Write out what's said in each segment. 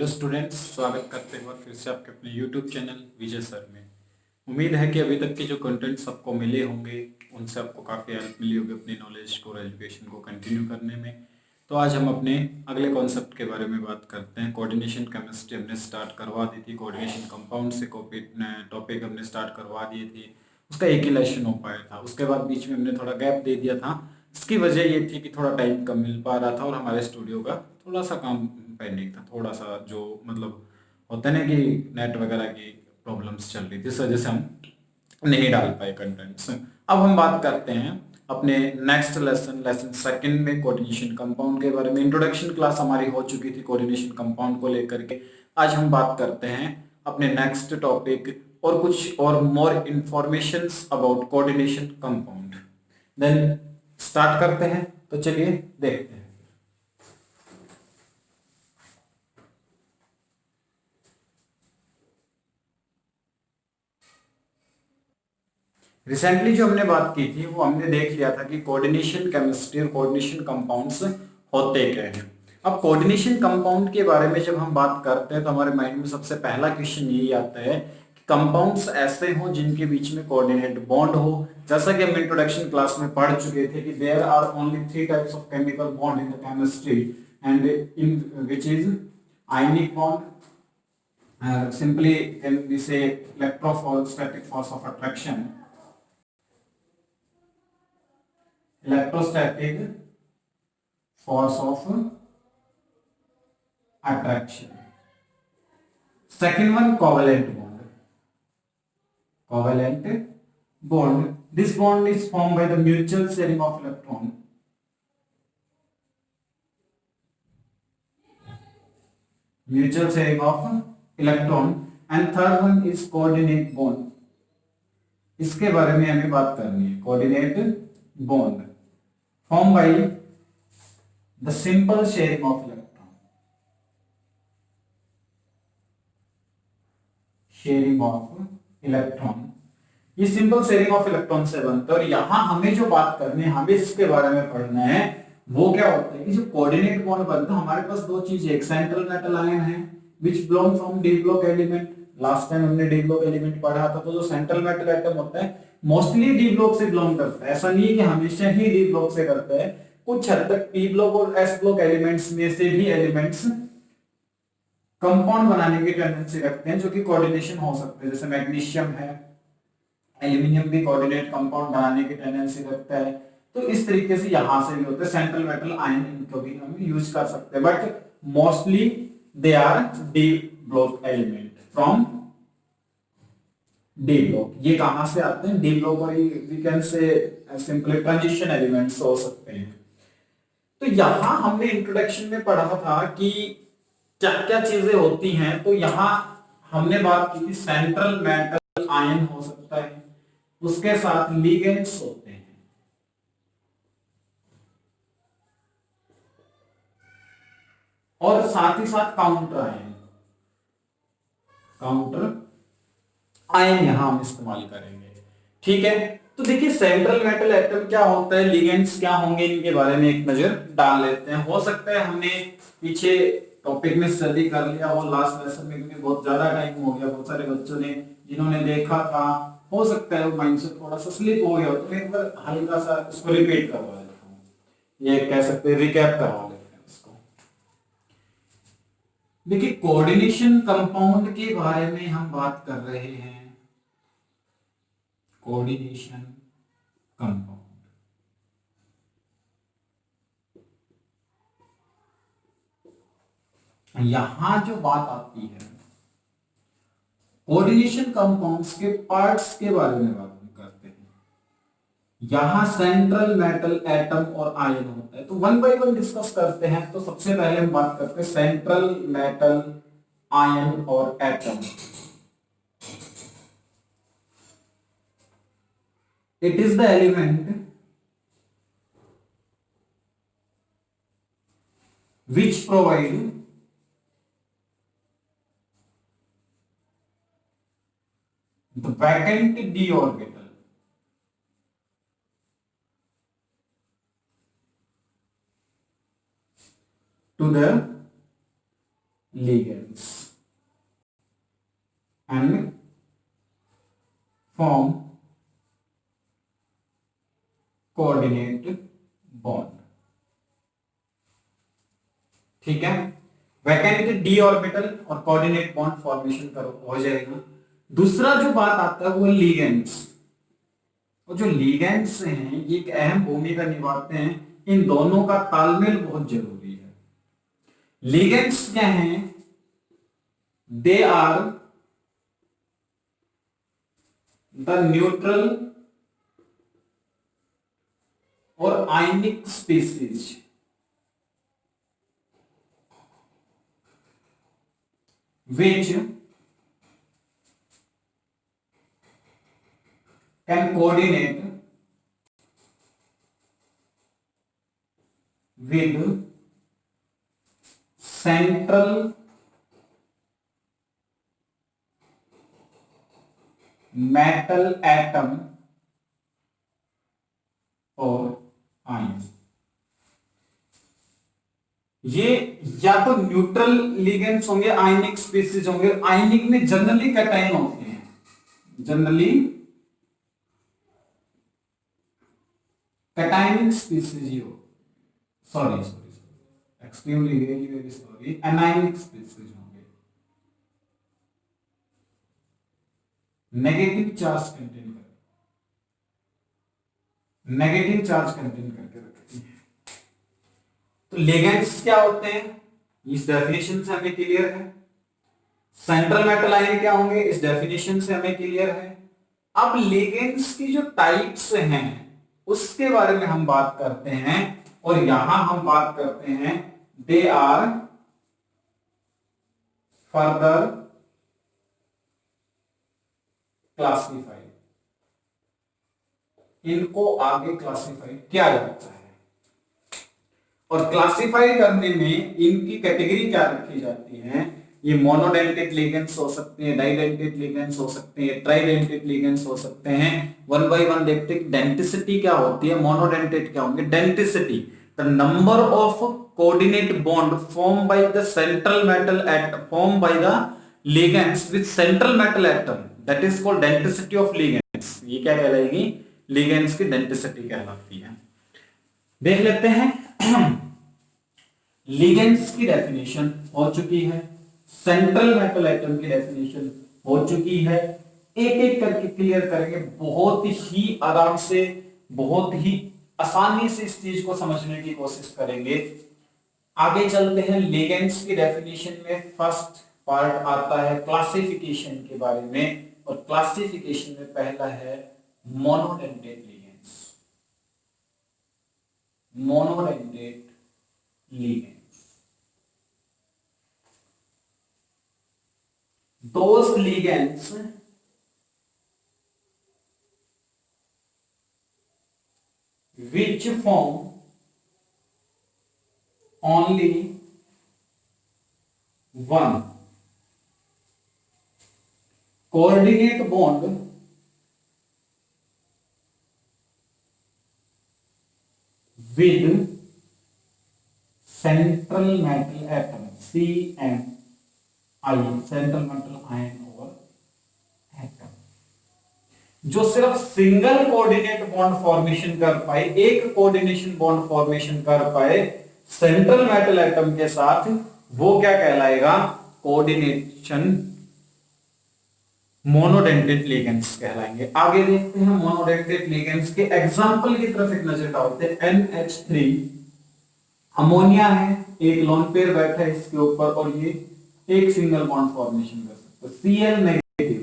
Hello students, स्वागत करते हैं फिर से आपके अपने यूट्यूब चैनल विजय सर में। उम्मीद है कि अभी तक के जो कंटेंट्स आपको मिले होंगे उनसे आपको काफ़ी हेल्प मिली होगी अपनी नॉलेज को और एजुकेशन को कंटिन्यू करने में। तो आज हम अपने अगले कॉन्सेप्ट के बारे में बात करते हैं। कोऑर्डिनेशन केमिस्ट्री हमने स्टार्ट करवा दी थी, कोऑर्डिनेशन कंपाउंड से टॉपिक हमने स्टार्ट करवा दिए थे। उसका एक ही लेसन हो पाया था, उसके बाद बीच में हमने थोड़ा गैप दे दिया था। इसकी वजह ये थी कि थोड़ा टाइम कम मिल पा रहा था और हमारे स्टूडियो का थोड़ा सा काम पेंडिंग था, थोड़ा सा जो मतलब होता है ना कि नेट वगैरह की प्रॉब्लम्स चल रही थी, इस वजह से हम नहीं डाल पाए कंटेंट्स। अब हम बात करते हैं अपने नेक्स्ट लेसन सेकंड में कोऑर्डिनेशन कंपाउंड के बारे में। इंट्रोडक्शन क्लास हमारी हो चुकी थी कोऑर्डिनेशन कंपाउंड को लेकर के। आज हम बात करते हैं अपने नेक्स्ट टॉपिक और कुछ और more informations about coordination compound. Then start करते हैं, तो चलिए देखते हैं। रिसेंटली जो हमने बात की थी वो हमने देख लिया था कि कोऑर्डिनेशन केमिस्ट्री और कोऑर्डिनेशन कंपाउंड्स होते क्या हैं। अब कोऑर्डिनेशन कंपाउंड के बारे में जब हम बात करते हैं तो हमारे माइंड में सबसे पहला क्वेश्चन यही आता है कि कंपाउंड्स ऐसे हो जिनके बीच में कोऑर्डिनेट बॉन्ड हो। जैसा कि हम इंट्रोडक्शन क्लास में पढ़ चुके थे कि there are only 3 types of chemical bond in the chemistry and in which is ionic bond, simply can we say electrostatic force of attraction, electrostatic force of attraction. Second one, covalent bond. Covalent bond. This bond is formed by the mutual sharing of electron. Mutual sharing of electron. And third one is coordinate bond. इसके बारे में हमें बात करनी है। Coordinate bond form by the simple sharing of electron. Sharing of electron, ये simple sharing of electron से बनता है। और यहां हमें जो बात करनी है, हमें इसके बारे में पढ़ना है, वो क्या होता है कि जो कोऑर्डिनेट बॉन्ड बनता है हमारे पास दो चीजें, एक सेंट्रल मेटल आयन है which belong from D block element. Last time हमने डी ब्लॉक एलिमेंट पढ़ा था, तो जो सेंट्रल मेटल एटम होता है मोस्टली डी ब्लॉक से बिलोंग करता है। ऐसा नहीं है कि हमेशा ही डी ब्लॉक से करता है, कुछ हद तक पी ब्लॉक और एस ब्लॉक एलिमेंट्स में से भी एलिमेंट्स कंपाउंड बनाने की टेंडेंसी रखते हैं जो कि कोऑर्डिनेशन हो सकते हैं। जैसे मैग्नीशियम है, एल्यूमिनियम भी कोऑर्डिनेट कंपाउंड बनाने की टेंडेंसी रखता है। तो इस तरीके से यहां से भी होता है, सेंट्रल मेटल आयन इनको भी हम यूज कर सकते हैं, but mostly they are D block element from D block. ये कहां से आते हैं? डी ब्लॉक, और we can say simply transition elements हो सकते हैं। तो यहां हमने इंट्रोडक्शन में पढ़ा था कि क्या क्या चीजें होती हैं। तो यहां हमने बात की थी सेंट्रल मेटल आयन हो सकता है, उसके साथ लिगेंड्स होते हैं, और साथ ही साथ काउंटर आयन। काउंटर आयन यहां हम इस्तेमाल करेंगे, ठीक है। तो देखिए सेंट्रल मेटल एटम क्या होता है, लिगेंड्स क्या होंगे, इनके बारे में एक नजर डाल लेते हैं। हो सकता है हमने पीछे टॉपिक में स्टडी कर लिया वो लास्ट लेसन में, क्योंकि बहुत ज्यादा टाइम हो गया, बहुत सारे बच्चों ने जिन्होंने देखा था, हो सकता है वो माइंड से थोड़ा सा स्लिप हो गया, तो मैं एक बार हल्का सा उसको रिपीट करवा देता हूँ, ये कह सकते हैं रिकैप करवा लेते हैं उसको। देखिए कोऑर्डिनेशन कंपाउंड के बारे में हम बात कर रहे हैं। कोऑर्डिनेशन कंपाउंड, यहां जो बात आती है कोऑर्डिनेशन कंपाउंड्स के पार्ट्स के बारे में बात करते हैं। यहां सेंट्रल मेटल एटम और आयन होता है, तो वन बाय वन डिस्कस करते हैं। तो सबसे पहले हम बात करते हैं सेंट्रल मेटल आयन और atom. It is the element which provide the vacant d orbital to the ligands and form coordinate bond। ठीक है, वैकेंट डी ऑर्बिटल और कोऑर्डिनेट बॉन्ड फॉर्मेशन करो हो जाएगा। दूसरा जो बात आता है वो लिगेंड्स, और जो लिगेंड्स हैं ये एक अहम भूमिका निभाते हैं, इन दोनों का तालमेल बहुत जरूरी है। लिगेंड्स क्या हैं? दे आर द न्यूट्रल और आयनिक species which can coordinate with central metal atom or ion। ये या तो न्यूट्रल लिगेंड्स होंगे, आयनिक स्पीसीज होंगे। आयनिक में जनरली कैटायन होते हैं, जनरली कैटायनिक स्पीसीज ही हो, sorry extremely really very sorry, anionic species होंगे, नेगेटिव चार्ज कंटेन करके, नेगेटिव चार्ज कंटेन करके रखते हैं। तो लिगेंड्स क्या होते हैं, इस डेफिनेशन से हमें क्लियर है। सेंट्रल मेटल आयन क्या होंगे, इस डेफिनेशन से हमें क्लियर है। अब लिगेंड्स की जो टाइप्स हैं उसके बारे में हम बात करते हैं, और यहां हम बात करते हैं दे आर फर्दर क्लासिफाइड, इनको आगे क्लासिफाई किया जाता है। और क्लासिफाई करने में इनकी कैटेगरी क्या रखी जाती है, ये मोनोडेंटेट लिगेंड्स हो सकते हैं, डाइडेंटेट लिगेंड्स हो सकते हैं, ट्राइडेंटेट लिगेंड्स हो सकते हैं। वन बाय वन देखते हैं डेंसिटी क्या होती है। मोनोडेंटेट क्या होंगे, density the number of coordinate bond form by the central metal atom, form by the ligands with central metal atom, that is called density of ligands. ये क्या कहलाएगी, लिगेंड्स की डेंसिटी कहलाती है। देख लेते हैं लिगेंड्स की डेफिनेशन हो चुकी है, सेंट्रल मेटल एटम की डेफिनेशन हो चुकी है। एक एक करके क्लियर करेंगे, बहुत ही आराम से, बहुत ही आसानी से इस चीज को समझने की कोशिश करेंगे। आगे चलते हैं, लिगेंड्स की डेफिनेशन में फर्स्ट पार्ट आता है क्लासिफिकेशन के बारे में, और क्लासिफिकेशन में पहला है monodentate ligands. Monodentate ligands, those ligands which form only one coordinate bond with central metal atom, CMI, central metal ion और एटम, जो सिर्फ सिंगल कोऑर्डिनेट बॉन्ड फॉर्मेशन कर पाए, एक कोऑर्डिनेशन बॉन्ड फॉर्मेशन कर पाए सेंट्रल मेटल एटम के साथ, वो क्या कहलाएगा, कोऑर्डिनेशन मोनोडेंटेट लिगेंड्स कहलाएंगे। आगे देखते हैं मोनोडेंटेट लिगेंड्स के एग्जांपल की तरफ एक नजर डालते हैं। NH3 अमोनिया है, एक लोन पेयर बैठा है इसके ऊपर, और ये एक सिंगल बॉन्ड फॉर्मेशन कर सकते हैं। Cl negative,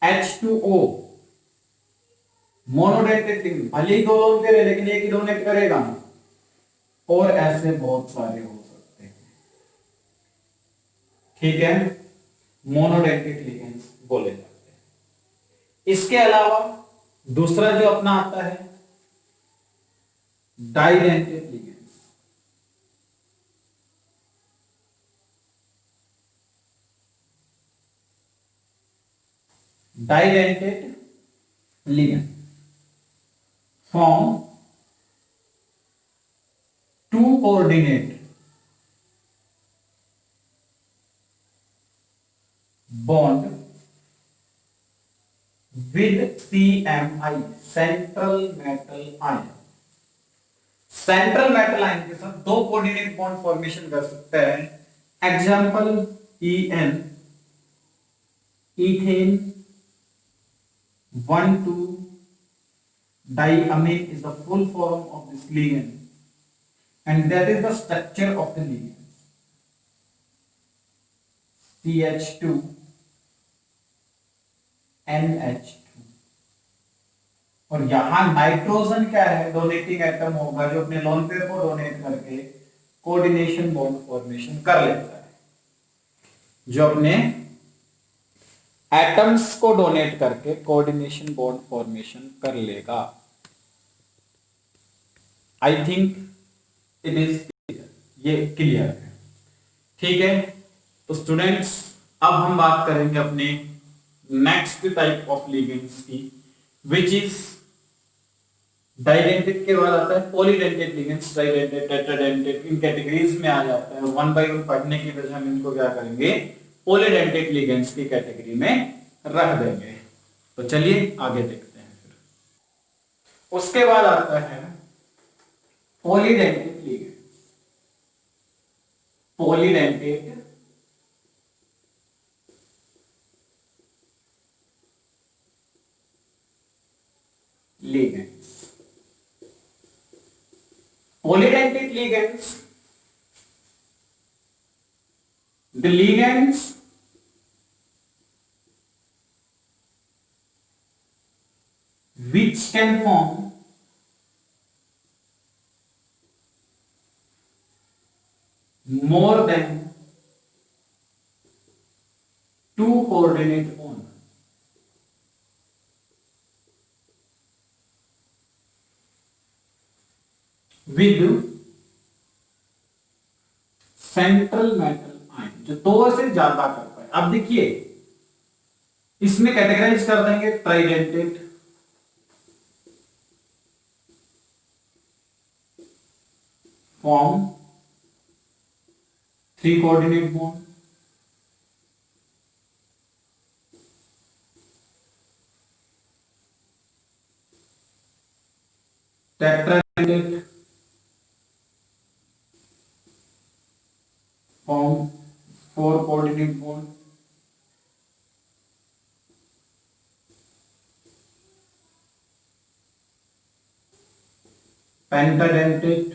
H2O monodentate ligand, भले ही दो लोन पेयर है लेकिन एक ही डोनेट करेगा, और ऐसे बहुत सारे हो सकते हैं। ठीक है, मोनोडेंटेट लिगेंड्स बोले जाते हैं। इसके अलावा दूसरा जो अपना आता है bidentate ligands. Bidentate ligand form two coordinate bond with CMI, central metal ion। Central metal ion के साथ दो कोऑर्डिनेट बॉन्ड फॉर्मेशन कर सकते हैं। Example EN, ethane 1,2 diamine is the full form of this ligand, and that is the structure of the ligand, CH2 NH2। और यहां nitrogen क्या है, डोनेटिंग एटम होगा जो अपने लोन पेयर को डोनेट करके कोऑर्डिनेशन बॉन्ड फॉर्मेशन कर लेता है, जो अपने एटम्स को डोनेट करके कोऑर्डिनेशन बॉन्ड फॉर्मेशन कर लेगा। I think it is clear, ये क्लियर है, ठीक है। तो स्टूडेंट्स अब हम बात करेंगे अपने नेक्स्ट टाइप ऑफ लिगेंड्स की, विच इज डाइडेंटेट के बाद आता है पॉलीडेंटेट लिगेंड्स, डाइडेंटेट, टेट्राडेंटेट, इन कैटेगरीज में आ जाता है। वन बाय वन पढ़ने की वजह हम इनको क्या करेंगे, पॉलीडेंटेट लिगेंड्स की कैटेगरी में रख देंगे। तो चलिए आगे देखते हैं। फिर उसके बाद आता है polydentate ligands. Polydentate ligands, polydentate ligands, the ligands which can form more than two coordinate bonds with central metal ion, जो दो से ज्यादा कर पाए। अब देखिए इसमें कैटेगराइज कर देंगे tridentate, form 3 coordinate bond, tetradentate form 4 coordinate bond, pentadentate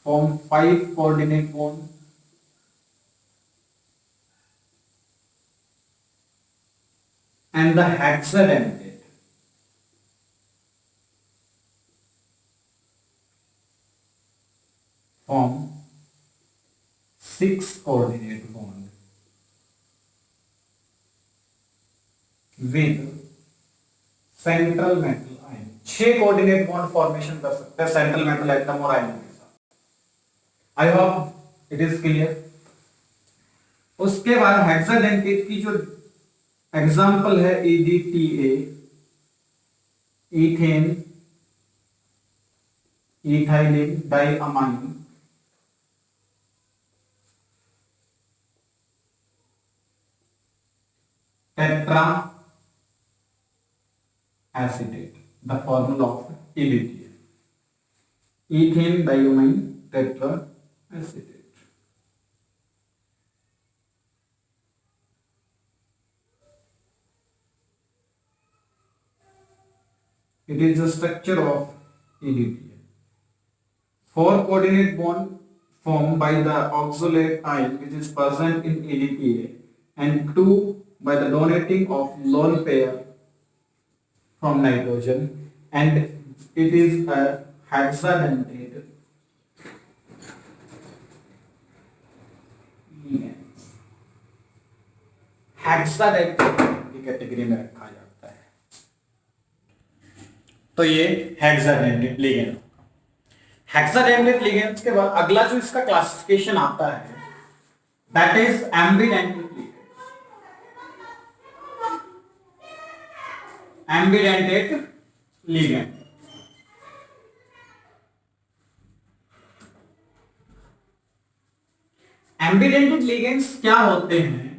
form 5 coordinate bond, and the hexadentate form 6 coordinate bond with central metal ion. 6 coordinate bond formation कर सकते हैं सेंट्रल मेटल एटम और आयन के साथ। I hope it is clear. उसके बाद hexadentate की जो एग्जांपल है EDTA, ethane, ethylene diamine, tetra acetate, the formula of EDTA, ethane diamine tetra acetate। It is the structure of EDTA। 4 coordinate bond formed by the oxalate ion which is present in EDTA, and 2 by the donating of lone pair from nitrogen, and it is a hexadentate ligands। Hexadentate की category में रखा जाता है। तो ये hexadentate ligand. Hexadentate ligands के बाद अगला जो इसका क्लासिफिकेशन आता है that is ambidentate ligand. Ambidentate ligand. Ambidentate ligands क्या होते हैं?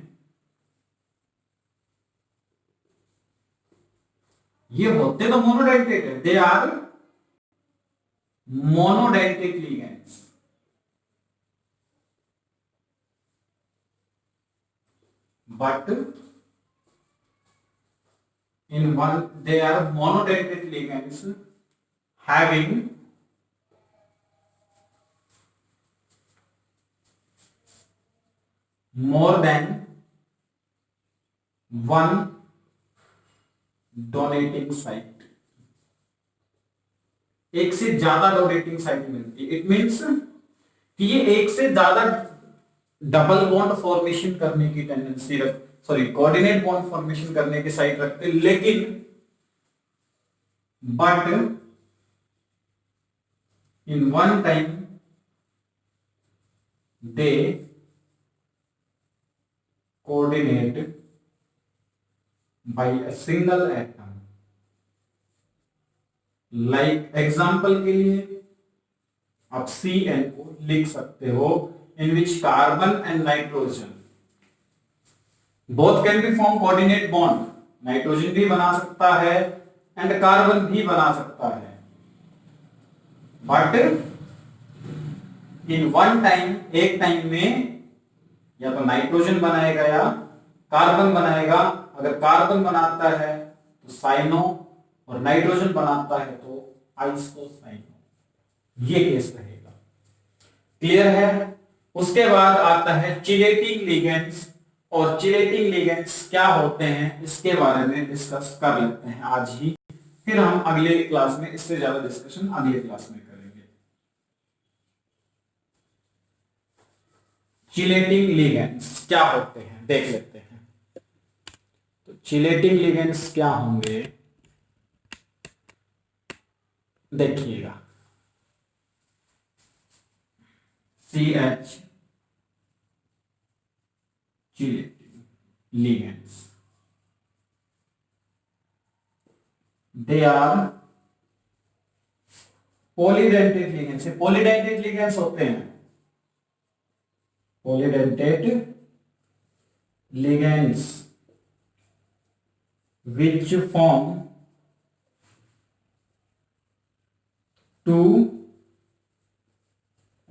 ये होते तो मोनोडेंटेट है, they are monodentate ligands, but in one they are monodentate ligands having more than one donating site, एक से ज्यादा डोनेटिंग साइट मिलती है। इट मीन्स कि ये एक से ज्यादा डबल बॉन्ड फॉर्मेशन करने की टेंडेंसी कोऑर्डिनेट बॉन्ड फॉर्मेशन करने की साइट रखते, लेकिन but in one time they coordinate by a single atom. Like example के लिए आप CN को लिख सकते हो, in which carbon and nitrogen both can be form coordinate bond, nitrogen भी बना सकता है एंड कार्बन भी बना सकता है, बट इन वन टाइम, एक टाइम में या तो नाइट्रोजन बनाएगा या कार्बन बनाएगा। अगर कार्बन बनाता है तो साइनो और नाइट्रोजन बनाता है तो आइसोसाइनो, ये केस रहेगा। क्लियर है? उसके बाद आता है चिलेटिंग लिगेंड्स, और चिलेटिंग लिगेंड्स क्या होते हैं इसके बारे में डिस्कस कर लेते हैं आज ही, फिर हम अगले क्लास में इससे ज्यादा डिस्कशन अगले क्लास में करेंगे। चिलेटिंग लिगेंड्स क्या होते हैं देख लेते हैं। तो चिलेटिंग लिगेंड्स क्या होंगे देखिएगा, CH chelating ligands, they are polydentate ligands। polydentate ligands होते हैं, polydentate ligands which form two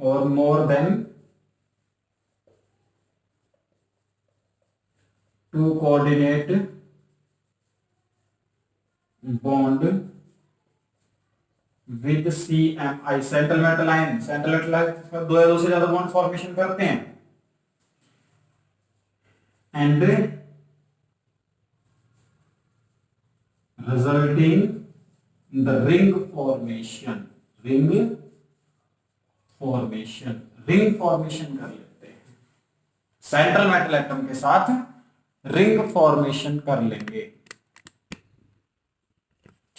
or more than two coordinate bond with CMI, central metal ion. Central metal ion दो या दो से ज्यादा बॉन्ड फॉर्मेशन करते हैं and resulting in the ring formation. Ring formation कर लेते हैं, सेंट्रल मेटल एटम के साथ रिंग फॉर्मेशन कर लेंगे।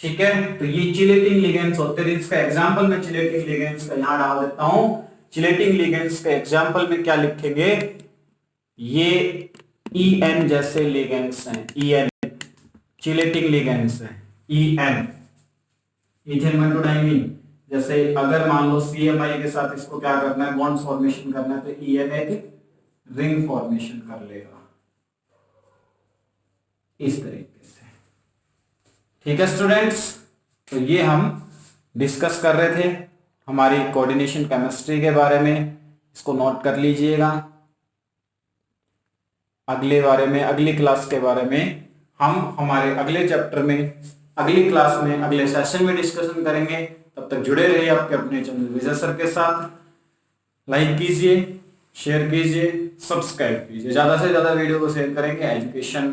ठीक है, तो ये चिलेटिंग लिगेंड्स होते हैं। इसका एग्जांपल मैं चिलेटिंग लिगेंड्स का यहां डाल देता हूं। चिलेटिंग लिगेंड्स का एग्जांपल में क्या लिखेंगे, ये EN जैसे लिगेंड्स हैं, EN चिलेटिंग लिगेंड्स हैं, EN इथेन मेटोडाइमीन। जैसे अगर मान लो CMI के साथ इसको क्या करना है, बॉन्ड फॉर्मेशन करना है, तो EN एक रिंग फॉर्मेशन कर लेगा इस तरीके से। ठीक है स्टूडेंट्स, तो ये हम डिस्कस कर रहे थे हमारी कोऑर्डिनेशन केमिस्ट्री के बारे में, इसको नोट कर लीजिएगा। अगली क्लास के बारे में हम हमारे अगले चैप्टर में, अगली क्लास में, अगले सेशन में डिस्कशन करेंगे। तब तक जुड़े रहिए आपके अपने चैनल विजय सर के साथ। लाइक कीजिए, शेयर कीजिए, सब्सक्राइब कीजिए, ज्यादा से ज्यादा वीडियो को शेयर करेंगे। एजुकेशन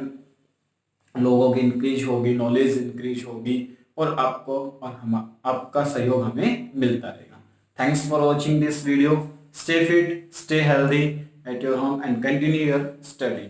लोगों की इंक्रीज होगी, नॉलेज इंक्रीज होगी और आपको और हम आपका सहयोग हमें मिलता रहेगा। Thanks for watching this video. Stay fit, stay healthy at your home and continue your study.